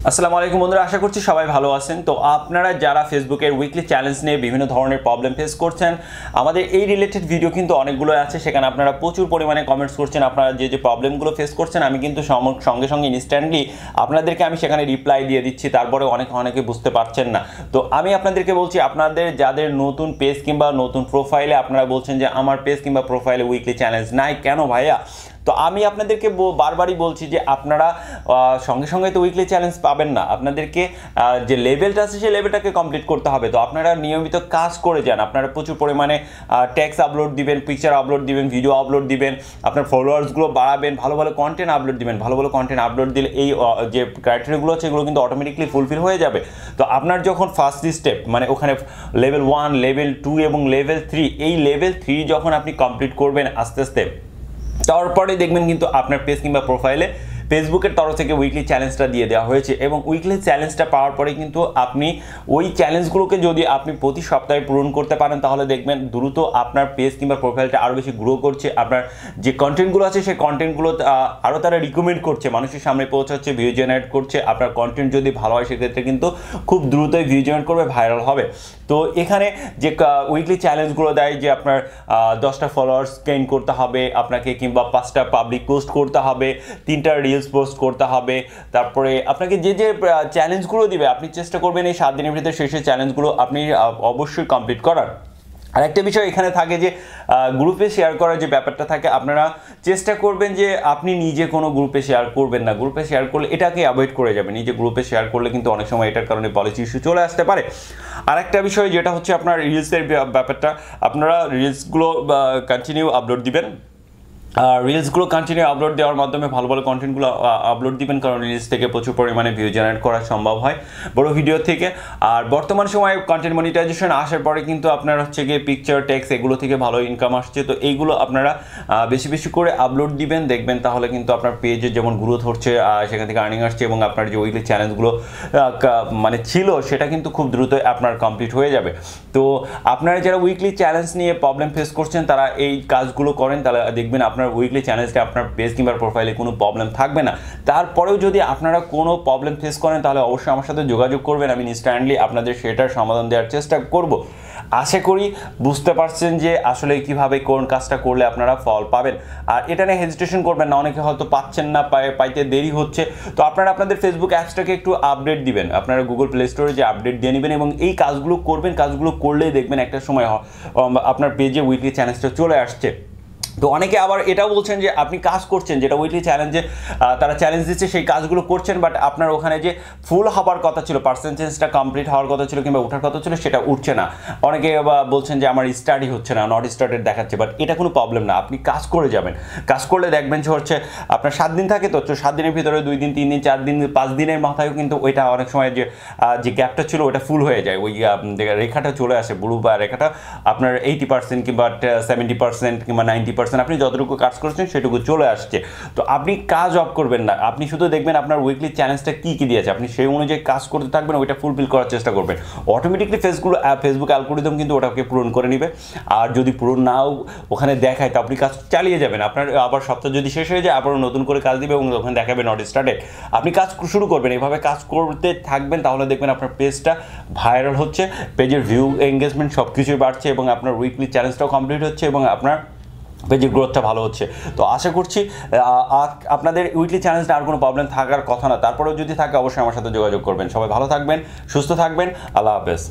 আসসালামু আলাইকুম বন্ধুরা, আশা করছি সবাই ভালো আছেন। তো আপনারা যারা ফেসবুকের উইকলি চ্যালেঞ্জ নিয়ে বিভিন্ন ধরনের প্রবলেম ফেস করছেন, আমাদের এই রিলেটেড ভিডিও কিন্তু অনেকগুলো আছে, সেখানে আপনারা প্রচুর পরিমাণে কমেন্টস করছেন। আপনারা যে প্রবলেমগুলো ফেস করছেন আমি কিন্তু সঙ্গে সঙ্গে ইনস্ট্যান্টলি আপনাদেরকে আমি সেখানে রিপ্লাই দিয়ে দিচ্ছি। তারপরে অনেকে বুঝতে পারছেন না। তো আমি আপনাদেরকে বলছি, আপনাদের যাদের নতুন পেজ কিংবা নতুন প্রোফাইলে আপনারা বলছেন যে আমার পেজ কিংবা প্রোফাইলে উইকলি চ্যালেঞ্জ নাই কেন ভাইয়া, তো আমি আপনাদেরকে বারবারই বলছি যে আপনারা সঙ্গে সঙ্গে তো উইকলি চ্যালেঞ্জ পাবেন না। আপনাদেরকে যে লেভেলটা আছে সেই লেভেলটাকে কমপ্লিট করতে হবে। তো আপনারা নিয়মিত কাজ করে যান, আপনারা প্রচুর পরিমাণে টেক্সট আপলোড দিবেন, পিকচার আপলোড দিবেন, ভিডিও আপলোড দিবেন, আপনার ফলোয়ার্সগুলো বাড়াবেন, ভালো ভালো কন্টেন্ট আপলোড দিবেন। ভালো ভালো কন্টেন্ট আপলোড দিলে এই যে ক্রাইটেরিয়াগুলো আছে এগুলো কিন্তু অটোমেটিকলি ফুলফিল হয়ে যাবে। তো আপনার যখন ফার্স্ট স্টেপ মানে ওখানে লেভেল 1, লেভেল 2 এবং লেভেল 3, এই লেভেল 3 যখন আপনি কমপ্লিট করবেন আস্তে আস্তে, তারপরে দেখবেন কিন্তু আপনার পেজ কিংবা প্রোফাইলে ফেসবুকের তরফ থেকে উইকলি চ্যালেঞ্জটা দিয়ে দেওয়া হয়েছে। এবং উইকলি চ্যালেঞ্জটা পাওয়ার পরে কিন্তু আপনি ওই চ্যালেঞ্জগুলোকে যদি আপনি প্রতি সপ্তাহে পূরণ করতে পারেন, তাহলে দেখবেন দ্রুত আপনার পেজ কিংবা প্রোফাইলটা আরও বেশি গ্রো করছে। আপনার যে কন্টেন্টগুলো আছে সেই কন্টেন্টগুলো আরও তারা রিকমেন্ড করছে, মানুষের সামনে পৌঁছাচ্ছে, ভিউ জেনারেট করছে। আপনার কন্টেন্ট যদি ভালো হয় সেক্ষেত্রে কিন্তু খুব দ্রুতই ভিউ জেনারেট করবে, ভাইরাল হবে। তো এখানে যে উইকলি চ্যালেঞ্জগুলো দেয় যে আপনার 10টা ফলোয়ার্স গেইন করতে হবে আপনাকে, কিংবা 5টা পাবলিক পোস্ট করতে হবে, 3টা রিলস পোস্ট করতে হবে, তারপরে আপনাকে যে চ্যালেঞ্জগুলো দিবে আপনি চেষ্টা করবেন এই 7 দিনের ভিতরে শেষে চ্যালেঞ্জগুলো আপনি অবশ্যই কমপ্লিট করার। আরেকটা বিষয় এখানে থাকে যে গ্রুপে শেয়ার করার যে ব্যাপারটা থাকে, আপনারা চেষ্টা করবেন যে আপনি নিজে কোনো গ্রুপে শেয়ার করবেন না। গ্রুপে শেয়ার করলে এটাকে অ্যাভয়েড করে যাবেন। নিজে গ্রুপে শেয়ার করলে কিন্তু অনেক সময় এটার কারণে পলিসি ইস্যু চলে আসতে পারে। আরেকটা বিষয় যেটা হচ্ছে আপনার রিলসের ব্যাপারটা, আপনারা রিলসগুলো কন্টিনিউ আপলোড দিবেন। রিলসগুলো কন্টিনিউ আপলোড দেওয়ার মাধ্যমে ভালো ভালো কন্টেন্টগুলো আপলোড দিবেন, কারণ রিলস থেকে প্রচুর পরিমাণে ভিউ জেনারেট করা সম্ভব হয় বড় ভিডিও থেকে। আর বর্তমান সময়ে কন্টেন্ট মনিটাইজেশন আসার পরে কিন্তু আপনার হচ্ছে গিয়ে পিকচার, টেক্সট এগুলো থেকে ভালো ইনকাম আসছে। তো এইগুলো আপনারা বেশি বেশি করে আপলোড দিবেন, দেখবেন তাহলে কিন্তু আপনার পেজে যেমন গ্রোথ হচ্ছে, সেখান থেকে আর্নিং আসছে, এবং আপনার যে উইকলি চ্যালেঞ্জগুলো মানে ছিল সেটা কিন্তু খুব দ্রুত আপনার কমপ্লিট হয়ে যাবে। তো আপনারা যারা উইকলি চ্যালেঞ্জ নিয়ে প্রবলেম ফেস করছেন তারা এই কাজগুলো করেন, তাহলে দেখবেন আপনার উইকলি চ্যালেঞ্জটা আপনার পেজ কিংবা প্রোফাইলে কোনো প্রবলেম থাকবে না। তারপরেও যদি আপনারা কোনো প্রবলেম ফেস করেন তাহলে অবশ্যই আমার সাথে যোগাযোগ করবেন, আমি ইনস্ট্যান্টলি আপনাদের সেটার সমাধান দেওয়ার চেষ্টা করব। আশা করি বুঝতে পারছেন যে আসলে কিভাবে কোন কাজটা করলে আপনারা ফল পাবেন। আর এটা নিয়ে হেজিটেশন করবেন না, অনেকে হয়তো পাচ্ছেন না, পাইতে দেরি হচ্ছে। তো আপনারা আপনাদের ফেসবুক অ্যাপসটাকে একটু আপডেট দিবেন, আপনারা গুগল প্লে স্টোরে যে আপডেট দিয়ে নেবেন এবং এই কাজগুলো করবেন। কাজগুলো করলেই দেখবেন একটা সময় আপনার পেজে উইকলি চ্যালেঞ্জটা চলে আসছে। তো অনেকে আবার এটাও বলছেন যে আপনি কাজ করছেন, যেটা উইকলি চ্যালেঞ্জে তারা চ্যালেঞ্জ দিচ্ছে সেই কাজগুলো করছেন, বাট আপনার ওখানে যে ফুল হওয়ার কথা ছিল, পার্সেন্টেজটা কমপ্লিট হওয়ার কথা ছিল কিংবা ওঠার কথা ছিল সেটা উঠছে না। অনেকে বলছেন যে আমার স্টাডি হচ্ছে না, নট স্টার্টেড দেখাচ্ছে, বাট এটা কোনো প্রবলেম না। আপনি কাজ করে যাবেন, কাজ করলে দেখবেন যে হচ্ছে আপনার 7 দিন থাকে, তো 7 দিনের ভিতরে 2 দিন, 3 দিন, 4 দিন, 5 দিনের মাথায়ও কিন্তু ওইটা অনেক সময় যে গ্যাপটা ছিল ওটা ফুল হয়ে যায়, ওই রেখাটা চলে আসে, ব্লু বা রেখাটা আপনার 80% কিংবা 70% কিংবা 90% আপনি যতটুকু কাজ করছেন সেটুকু চলে আসছে। তো আপনি কাজ অফ করবেন না, আপনি শুধু দেখবেন আপনার উইকলি চ্যালেঞ্জটা কী কী দিয়েছে, আপনি সেই অনুযায়ী কাজ করতে থাকবেন, ওইটা ফুলফিল করার চেষ্টা করবেন। অটোমেটিকলি ফেসবুক অ্যালগরিদম কিন্তু ওটাকে পূরণ করে নেবে। আর যদি পূরণ নাও ওখানে দেখায় তো আপনি কাজ চালিয়ে যাবেন, আপনার আবার সপ্তাহ যদি শেষ হয়ে যায় আবারও নতুন করে কাজ দিবে এবং ওখানে দেখাবে নট স্টার্টেড, আপনি কাজ শুরু করবেন। এভাবে কাজ করতে থাকবেন, তাহলে দেখবেন আপনার পেজটা ভাইরাল হচ্ছে, পেজের ভিউ, এঙ্গেজমেন্ট সব কিছুই বাড়ছে এবং আপনার উইকলি চ্যালেঞ্জটাও কমপ্লিট হচ্ছে এবং আপনার পেজের গ্রোথটা ভালো হচ্ছে। তো আশা করছি আপনাদের উইকলি চ্যালেঞ্জটা আর কোনো প্রবলেম থাকার কথা না। তারপরেও যদি থাকে অবশ্যই আমার সাথে যোগাযোগ করবেন। সবাই ভালো থাকবেন, সুস্থ থাকবেন, আল্লাহ হাফেজ।